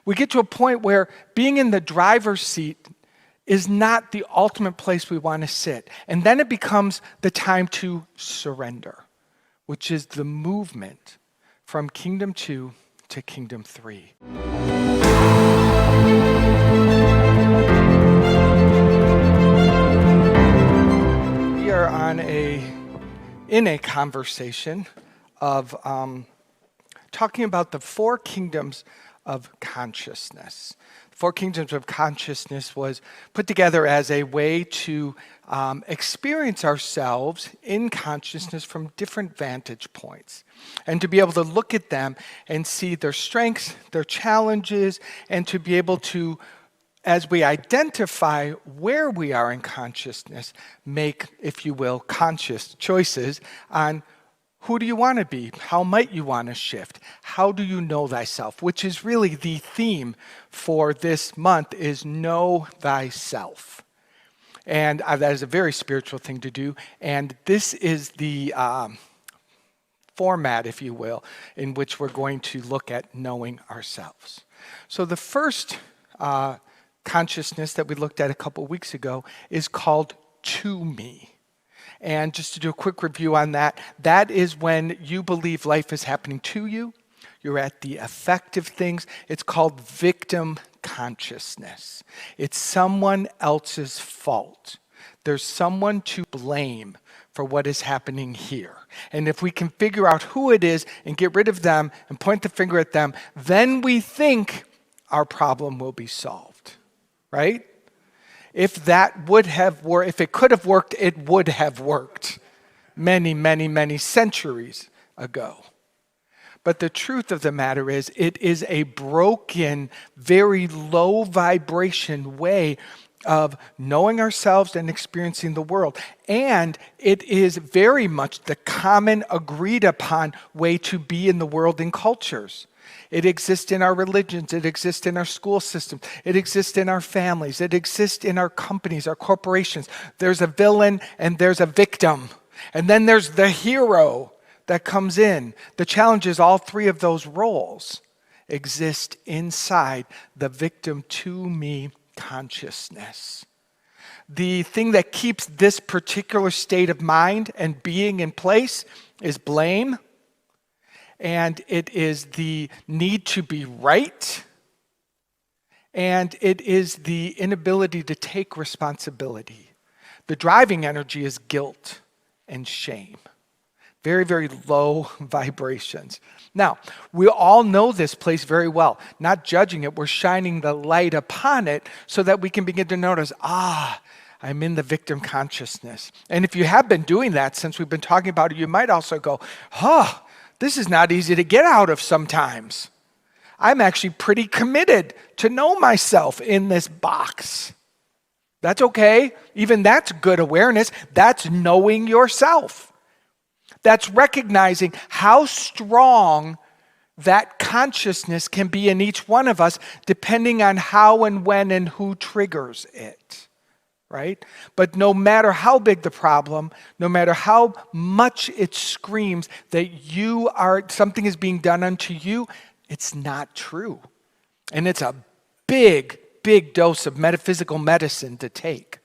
We get to a point where being in the driver's seat is not the ultimate place we want to sit. And then it becomes the time to surrender, which is the movement from Kingdom 2 to Kingdom 3. We are in a conversation of talking about the four kingdoms of consciousness. Four Kingdoms of Consciousness was put together as a way to experience ourselves in consciousness from different vantage points, and to be able to look at them and see their strengths, their challenges, and to be able to, as we identify where we are in consciousness, make, if you will, conscious choices on who do you want to be? How might you want to shift? How do you know thyself? Which is really the theme for this month, is know thyself. And that is a very spiritual thing to do. And this is the format, if you will, in which we're going to look at knowing ourselves. So the first consciousness that we looked at a couple weeks ago is called THRU ME. And just to do a quick review on that, that is when you believe life is happening to you. You're at the effect of things. It's called victim consciousness. It's someone else's fault. There's someone to blame for what is happening here. And if we can figure out who it is and get rid of them and point the finger at them, then we think our problem will be solved, right? If that would have worked, if it could have worked, it would have worked many, many, many centuries ago. But the truth of the matter is, it is a broken, very low vibration way of knowing ourselves and experiencing the world. And it is very much the common, agreed upon way to be in the world in cultures. It exists in our religions, it exists in our school system, it exists in our families, it exists in our companies, our corporations. There's a villain and there's a victim. And then there's the hero that comes in. The challenge is all three of those roles exist inside the victim to me consciousness. The thing that keeps this particular state of mind and being in place is blame. And it is the need to be right. And it is the inability to take responsibility. The driving energy is guilt and shame. Very, very low vibrations. Now, we all know this place very well. Not judging it, we're shining the light upon it so that we can begin to notice, I'm in the victim consciousness. And if you have been doing that since we've been talking about it, you might also go, this is not easy to get out of sometimes. I'm actually pretty committed to know myself in this box. That's okay. Even that's good awareness. That's knowing yourself. That's recognizing how strong that consciousness can be in each one of us, depending on how and when and who triggers it. Right? But no matter how big the problem, no matter how much it screams that something is being done unto you, it's not true. And it's a big, big dose of metaphysical medicine to take,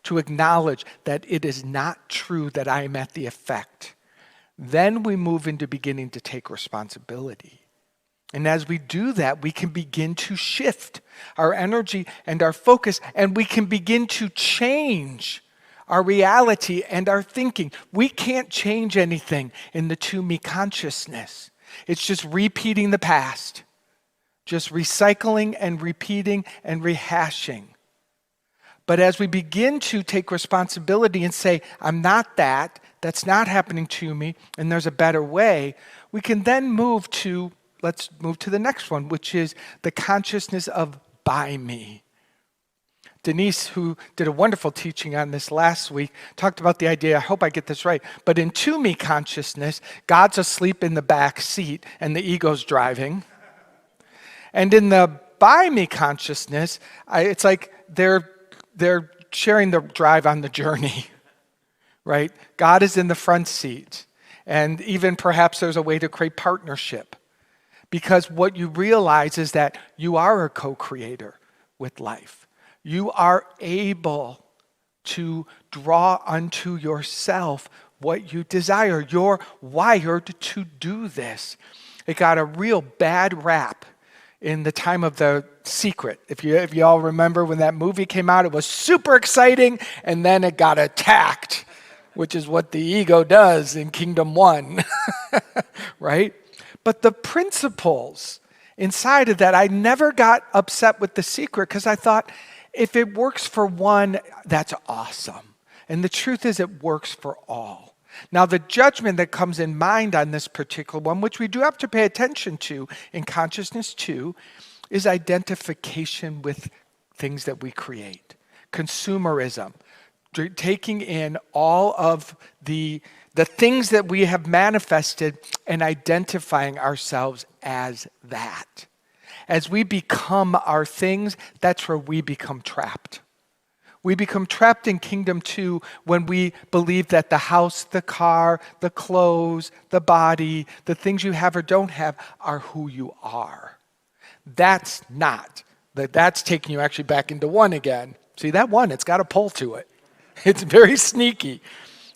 to acknowledge that it is not true that I am at the effect. Then we move into beginning to take responsibility. And as we do that, we can begin to shift our energy and our focus, and we can begin to change our reality and our thinking. We can't change anything in the to me consciousness. It's just repeating the past, just recycling and repeating and rehashing. But as we begin to take responsibility and say, I'm not that, that's not happening to me, and there's a better way, we can then let's move to the next one, which is the consciousness of by me. Denise, who did a wonderful teaching on this last week, talked about the idea, I hope I get this right, but in to me consciousness, God's asleep in the back seat and the ego's driving. And in the by me consciousness, it's like they're sharing the drive on the journey, right? God is in the front seat. And even perhaps there's a way to create partnership. because what you realize is that you are a co-creator with life. You are able to draw unto yourself what you desire. You're wired to do this. It got a real bad rap in the time of The Secret. If you all remember when that movie came out, it was super exciting, and then it got attacked, which is what the ego does in Kingdom 1, right? But the principles inside of that, I never got upset with The Secret because I thought, if it works for one, that's awesome. And the truth is it works for all. Now, the judgment that comes in mind on this particular one, which we do have to pay attention to in consciousness too, is identification with things that we create. Consumerism, taking in all of the things that we have manifested and identifying ourselves as that. As we become our things, that's where we become trapped. We become trapped in Kingdom 2 when we believe that the house, the car, the clothes, the body, the things you have or don't have are who you are. That's not. That's taking you actually back into 1 again. See, that 1, it's got a pull to it. It's very sneaky.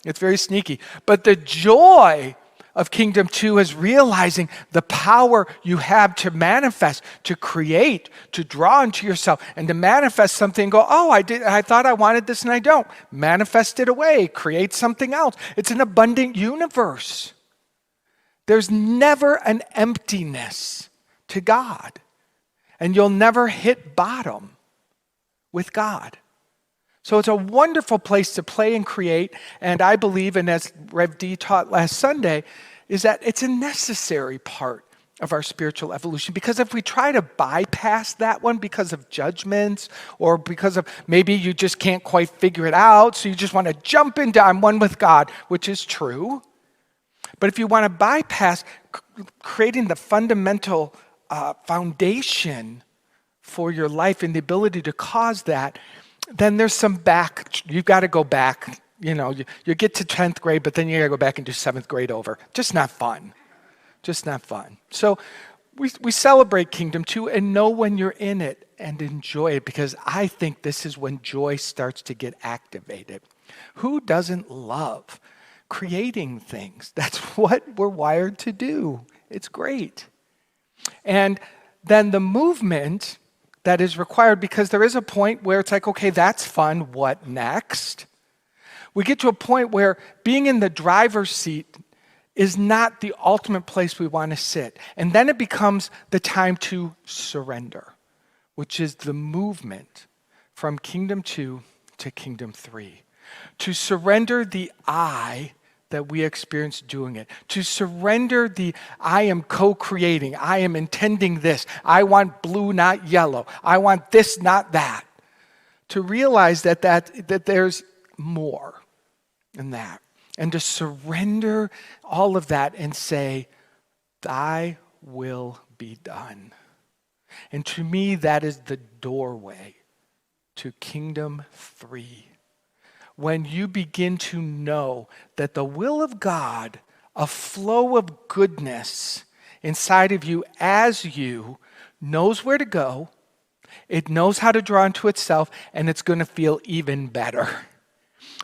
It's very sneaky. But the joy of Kingdom 2 is realizing the power you have to manifest, to create, to draw into yourself, and to manifest something and go, oh, I thought I wanted this and I don't. Manifest it away, create something else. It's an abundant universe. There's never an emptiness to God. And you'll never hit bottom with God. So it's a wonderful place to play and create, and I believe, and as Rev D taught last Sunday, is that it's a necessary part of our spiritual evolution, because if we try to bypass that one because of judgments or because of maybe you just can't quite figure it out, so you just want to jump into I'm one with God, which is true. But if you want to bypass creating the fundamental foundation for your life and the ability to cause that, then there's some you've got to go back. You get to 10th grade, but then you got to go back and do 7th grade over. Just not fun. Just not fun. So we celebrate Kingdom 2 and know when you're in it and enjoy it, because I think this is when joy starts to get activated. Who doesn't love creating things? That's what we're wired to do. It's great. And then the movement that is required, because there is a point where it's like, okay, that's fun, what next? We get to a point where being in the driver's seat is not the ultimate place we want to sit. And then it becomes the time to surrender, which is the movement from Kingdom 2 to Kingdom 3. To surrender the I that we experience doing it. To surrender the I am co-creating, I am intending this, I want blue, not yellow, I want this, not that. To realize that there's more than that. And to surrender all of that and say, thy will be done. And to me, that is the doorway to Kingdom 3. When you begin to know that the will of God, a flow of goodness inside of you as you, knows where to go, it knows how to draw into itself, and it's going to feel even better.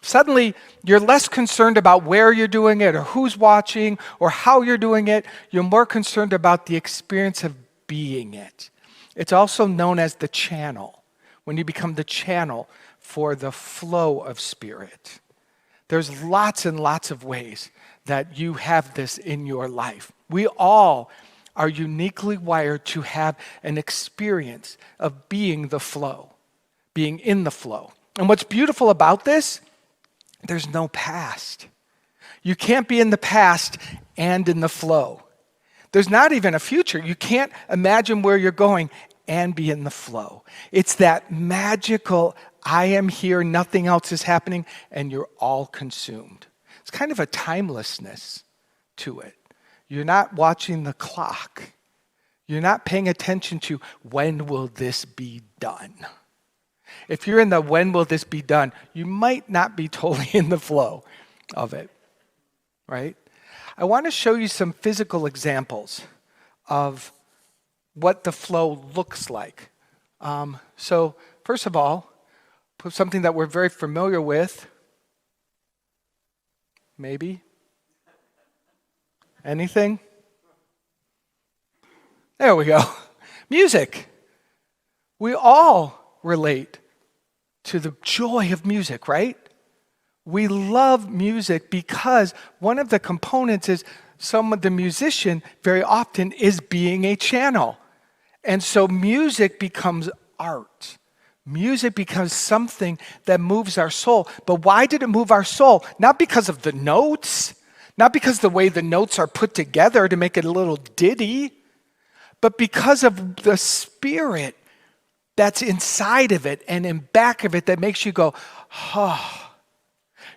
Suddenly, you're less concerned about where you're doing it or who's watching or how you're doing it. You're more concerned about the experience of being it. It's also known as the channel. When you become the channel for the flow of spirit. There's lots and lots of ways that you have this in your life. We all are uniquely wired to have an experience of being the flow, being in the flow. And what's beautiful about this, there's no past. You can't be in the past and in the flow. There's not even a future. You can't imagine where you're going and be in the flow. It's that magical, I am here, nothing else is happening, and you're all consumed. It's kind of a timelessness to it. You're not watching the clock. You're not paying attention to when will this be done. If you're in the when will this be done, you might not be totally in the flow of it, right? I want to show you some physical examples of what the flow looks like. So first of all, put something that we're very familiar with. Maybe? Anything? There we go. Music. We all relate to the joy of music, right? We love music because one of the components is the musician very often is being a channel. And so music becomes art. Music becomes something that moves our soul. But why did it move our soul? Not because of the notes, not because the way the notes are put together to make it a little ditty, but because of the spirit that's inside of it and in back of it that makes you go, oh.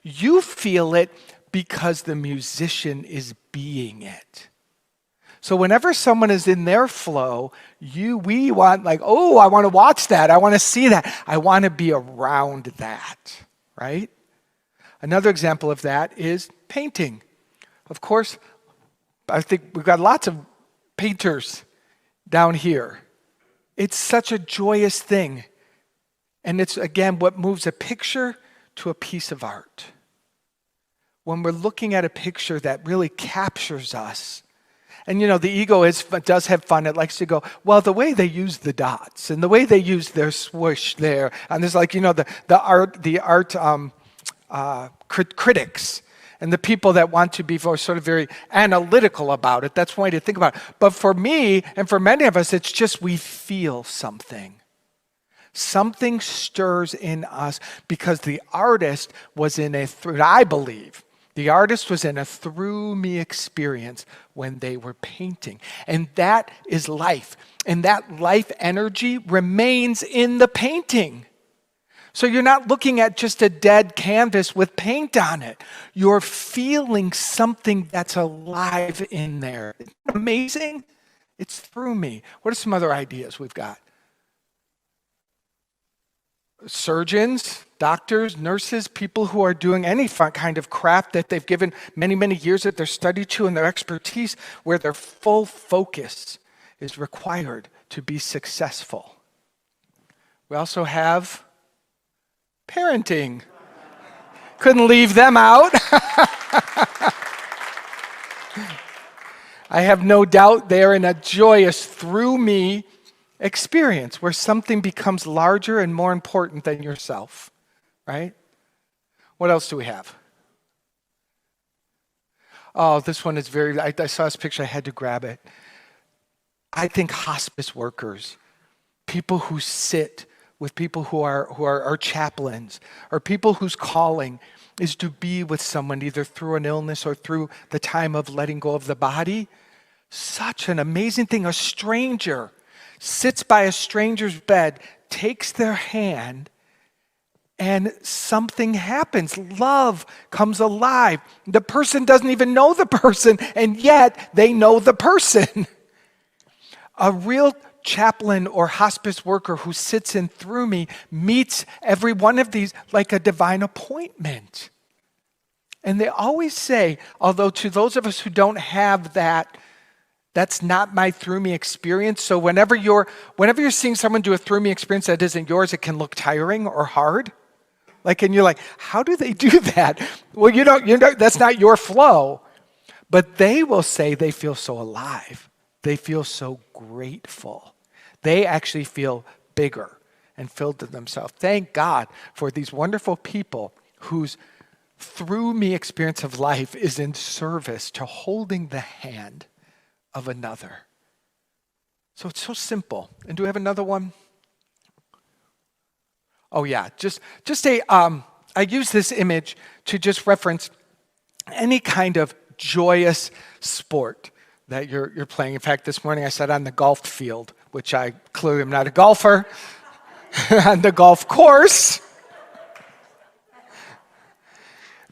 You feel it because the musician is being it. So whenever someone is in their flow, we want like, oh, I want to watch that. I want to see that. I want to be around that, right? Another example of that is painting. Of course, I think we've got lots of painters down here. It's such a joyous thing. And it's, again, what moves a picture to a piece of art. When we're looking at a picture that really captures us, and the ego does have fun. It likes to go, well, the way they use the dots and the way they use their swoosh there, and there's like the art critics and the people that want to be sort of very analytical about it. That's one way to think about it. But for me and for many of us, it's just we feel something. Something stirs in us because the artist was I believe, the artist was in a through me experience when they were painting. And that is life. And that life energy remains in the painting. So you're not looking at just a dead canvas with paint on it. You're feeling something that's alive in there. Isn't that amazing? It's through me. What are some other ideas we've got? Surgeons, doctors, nurses, people who are doing any kind of craft that they've given many, many years of their study to and their expertise, where their full focus is required to be successful. We also have parenting. Couldn't leave them out. I have no doubt they're in a joyous through me experience where something becomes larger and more important than yourself, right? What else do we have? Oh, this one is I saw this picture, I had to grab it. I think hospice workers, people who sit with people who are chaplains, or people whose calling is to be with someone either through an illness or through the time of letting go of the body. Such an amazing thing. A stranger sits by a stranger's bed, takes their hand, and something happens. Love comes alive. The person doesn't even know the person, and yet they know the person. A real chaplain or hospice worker who sits in through me meets every one of these like a divine appointment. And they always say, although to those of us who don't have that, that's not my through me experience. So whenever you're seeing someone do a through me experience that isn't yours, it can look tiring or hard. And you're like, how do they do that? Well, you know, that's not your flow. But they will say they feel so alive. They feel so grateful. They actually feel bigger and filled to themselves. Thank God for these wonderful people whose through me experience of life is in service to holding the hand of another. So it's so simple. And do we have another one? Oh yeah, just I use this image to just reference any kind of joyous sport that you're playing. In fact, this morning I sat on the golf field, which I clearly am not a golfer, on the golf course.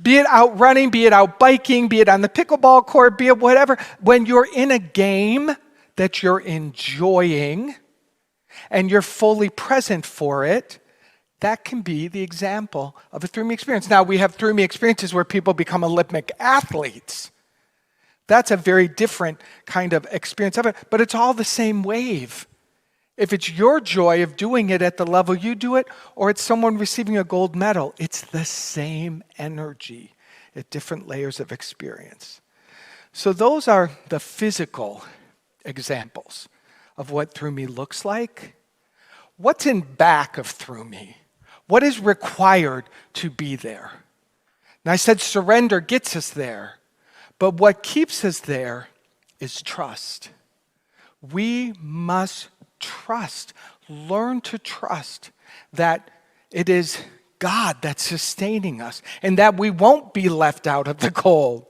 Be it out running, be it out biking, be it on the pickleball court, be it whatever. When you're in a game that you're enjoying and you're fully present for it, that can be the example of a through me experience. Now, we have through me experiences where people become Olympic athletes. That's a very different kind of experience of it, but it's all the same wave. If it's your joy of doing it at the level you do it, or it's someone receiving a gold medal, it's the same energy at different layers of experience. So those are the physical examples of what THRU ME looks like. What's in back of THRU ME? What is required to be there? And I said surrender gets us there, but what keeps us there is trust. We must trust, learn to trust that it is God that's sustaining us and that we won't be left out of the cold.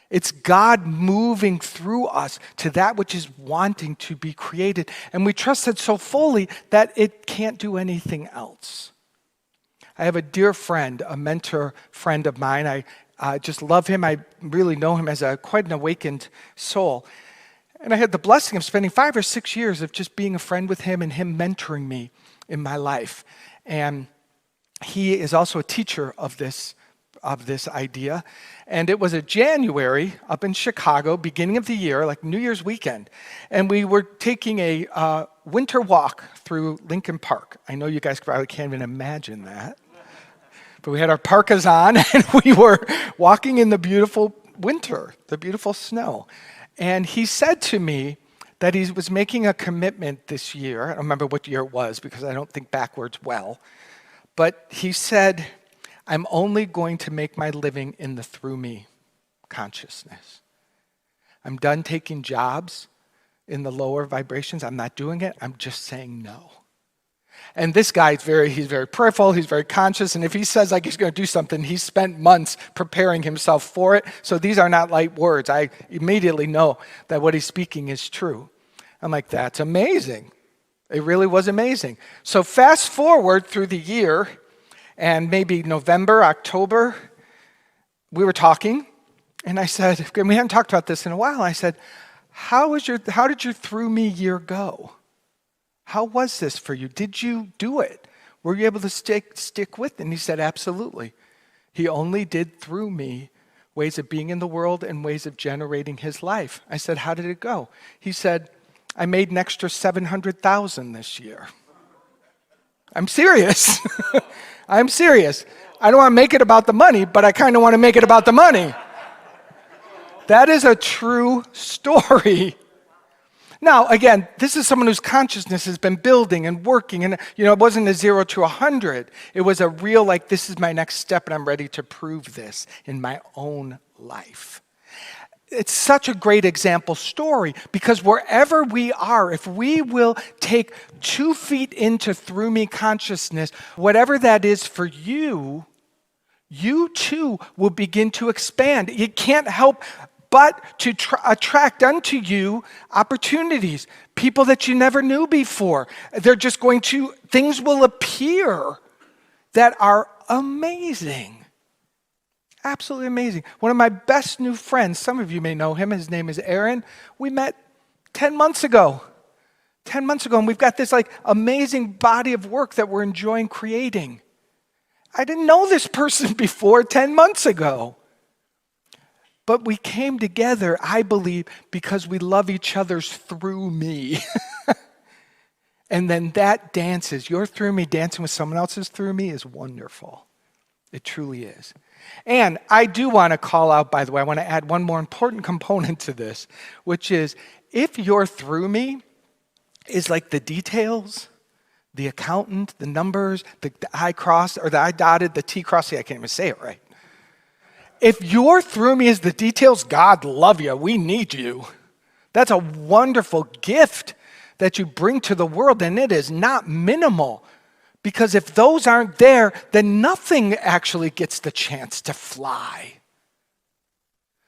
It's God moving through us to that which is wanting to be created. And we trust it so fully that it can't do anything else. I have a dear friend, a mentor friend of mine. I just love him. I really know him as quite an awakened soul. And I had the blessing of spending 5 or 6 years of just being a friend with him and him mentoring me in my life. And he is also a teacher of this idea. And it was a January up in Chicago, beginning of the year, like New Year's weekend. And we were taking a winter walk through Lincoln Park. I know you guys probably can't even imagine that. But we had our parkas on and we were walking in the beautiful winter, the beautiful snow. And he said to me that he was making a commitment this year. I don't remember what year it was because I don't think backwards well. But he said, I'm only going to make my living in the THRU ME consciousness. I'm done taking jobs in the lower vibrations. I'm not doing it. I'm just saying no. And this guy, he's very prayerful, he's very conscious, and if he says like he's going to do something, he's spent months preparing himself for it. So these are not light words. I immediately know that what he's speaking is true. I'm like, that's amazing. It really was amazing. So fast forward through the year, and maybe November, October, we were talking, and I said, and we hadn't talked about this in a while, I said, how did your THRU ME year go? How was this for you? Did you do it? Were you able to stick with it? And he said, absolutely. He only did THRU ME ways of being in the world and ways of generating his life. I said, how did it go? He said, I made an extra $700,000 this year. I'm serious. I'm serious. I don't want to make it about the money, but I kind of want to make it about the money. That is a true story. Now, again, this is someone whose consciousness has been building and working, and it wasn't a 0 to 100. It was a real, like, this is my next step, and I'm ready to prove this in my own life. It's such a great example story because wherever we are, if we will take 2 feet into THRU ME consciousness, whatever that is for you, you too will begin to expand. You can't help but to attract unto you opportunities, people that you never knew before. Things will appear that are amazing. Absolutely amazing. One of my best new friends, some of you may know him, his name is Aaron. We met 10 months ago. 10 months ago, and we've got this like amazing body of work that we're enjoying creating. I didn't know this person before 10 months ago. But we came together, I believe, because we love each other's THRU ME. And then that dances, your THRU ME dancing with someone else's THRU ME is wonderful. It truly is. And I do want to call out, by the way, I want to add one more important component to this, which is if your THRU ME is like the details, the accountant, the numbers, the I crossed, or the I dotted, the T crossed, I can't even say it right. If your THRU ME is the details, God love you, we need you. That's a wonderful gift that you bring to the world, and it is not minimal. Because if those aren't there, then nothing actually gets the chance to fly.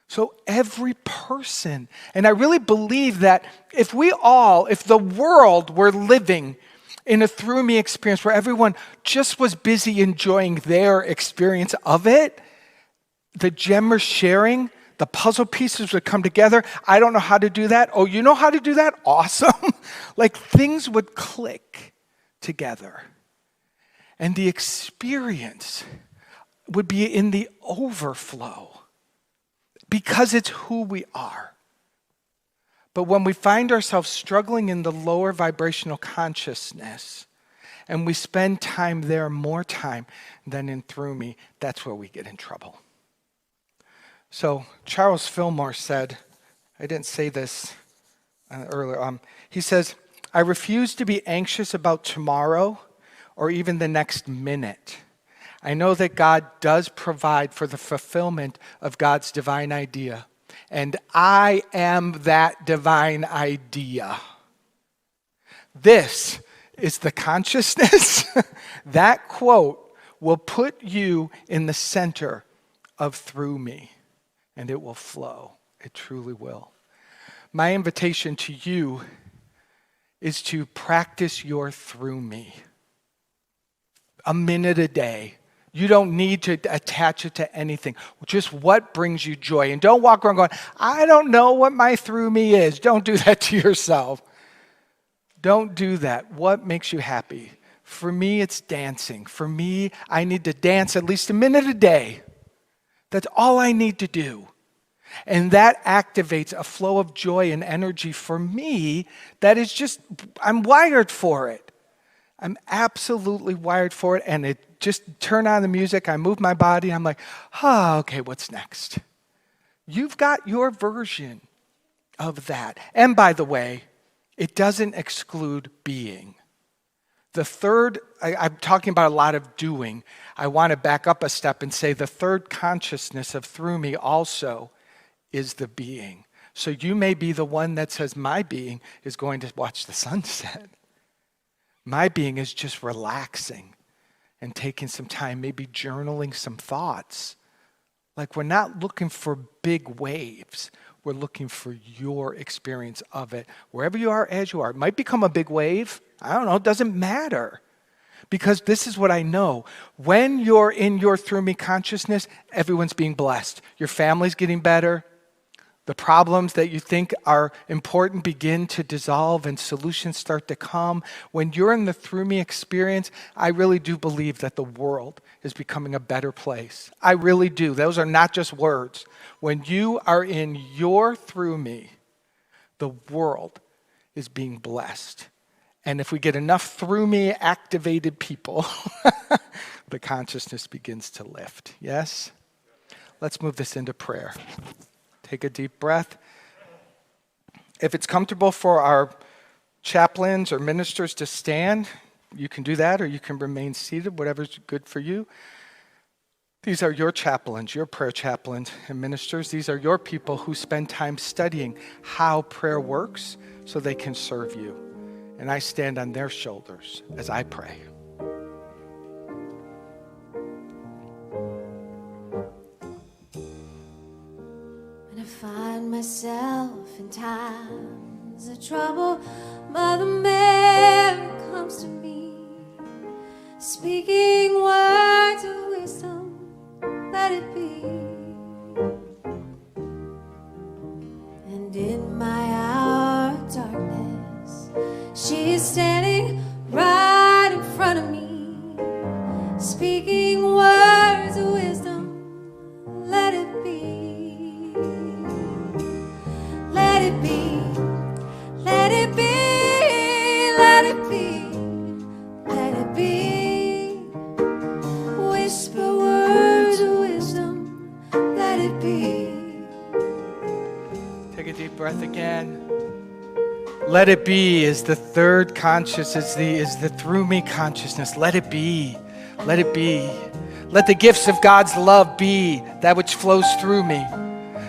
So every person, and I really believe that if the world were living in a THRU ME experience where everyone just was busy enjoying their experience of it, the gem we're sharing, the puzzle pieces would come together. I don't know how to do that. Oh, you know how to do that? Awesome. Like things would click together. And the experience would be in the overflow. because it's who we are. But when we find ourselves struggling in the lower vibrational consciousness, and we spend time there, more time than in Through Me, that's where we get in trouble. So Charles Fillmore said, I didn't say this earlier, he says, I refuse to be anxious about tomorrow or even the next minute. I know that God does provide for the fulfillment of God's divine idea, and I am that divine idea. This is the consciousness. That quote will put you in the center of Through Me, and it will flow. It truly will. My invitation to you is to practice your Through Me. A minute a day. You don't need to attach it to anything. Just what brings you joy. And don't walk around going, I don't know what my Through Me is. Don't do that to yourself. Don't do that. What makes you happy? For me, it's dancing. For me, I need to dance at least a minute a day. That's all I need to do. And that activates a flow of joy and energy for me that is just, I'm wired for it. I'm absolutely wired for it. And it just turn on the music, I move my body, I'm like, okay, what's next? You've got your version of that. And by the way, it doesn't exclude being. The third, I'm talking about a lot of doing. I want to back up a step and say the third consciousness of Through Me also is the being. So you may be the one that says, my being is going to watch the sunset. My being is just relaxing and taking some time, maybe journaling some thoughts. Like we're not looking for big waves. We're looking for your experience of it. Wherever you are, as you are. It might become a big wave. I don't know. It doesn't matter. Because this is what I know. When you're in your Through Me consciousness, everyone's being blessed. Your family's getting better. The problems that you think are important begin to dissolve and solutions start to come. When you're in the Through Me experience, I really do believe that the world is becoming a better place. I really do. Those are not just words. When you are in your Through Me, the world is being blessed. And if we get enough Through Me activated people, the consciousness begins to lift. Yes? Let's move this into prayer. Take a deep breath. If it's comfortable for our chaplains or ministers to stand, you can do that, or you can remain seated, whatever's good for you. These are your chaplains, your prayer chaplains and ministers. These are your people who spend time studying how prayer works so they can serve you. And I stand on their shoulders as I pray. Find myself in times of trouble, Mother Mary comes to me, speaking words of wisdom, let it be. And in my hour of darkness, she is standing right in front of me, speaking words of wisdom, let it be. Let it be, let it be, let it be, let it be. Whisper words of wisdom, let it be. Take a deep breath again. Let it be is the third consciousness, is the Through Me consciousness. Let it be, let it be. Let the gifts of God's love be that which flows through me.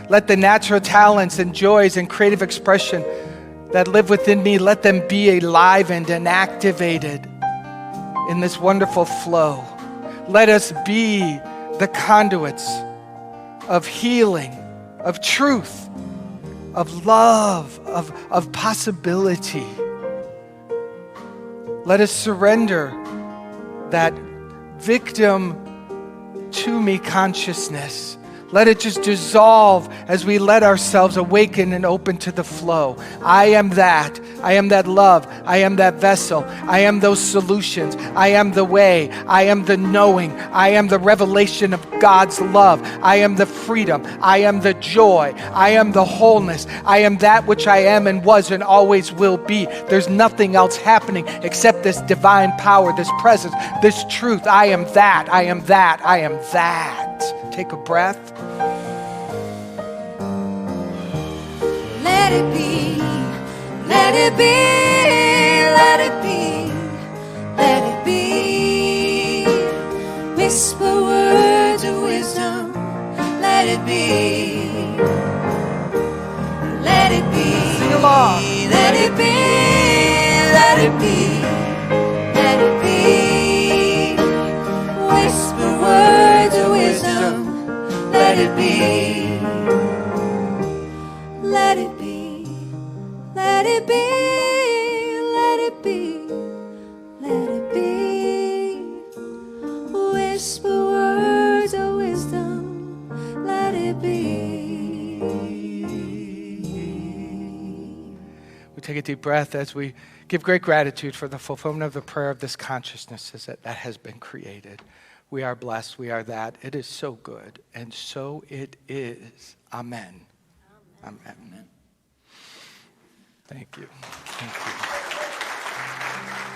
Let the natural talents and joys and creative expression that live within me, let them be enlivened and activated in this wonderful flow. Let us be the conduits of healing, of truth, of love, of possibility. Let us surrender that victim to me consciousness. Let it just dissolve as we let ourselves awaken and open to the flow. I am that. I am that love. I am that vessel. I am those solutions. I am the way. I am the knowing. I am the revelation of God's love. I am the freedom. I am the joy. I am the wholeness. I am that which I am and was and always will be. There's nothing else happening except this divine power, this presence, this truth. I am that. I am that. I am that. Take a breath. Let it be, let it be, let it be, let it be. Whisper words of wisdom, let it be, let it be. Sing along. Let it be, let it be, let it be. Whisper words of wisdom, let it be. Let it be, let it be, let it be, let it be. Whisper words of wisdom, let it be. We take a deep breath as we give great gratitude for the fulfillment of the prayer of this consciousness that has been created. We are blessed. We are that. It is so good. And so it is. Amen. Amen. Thank you. Thank you.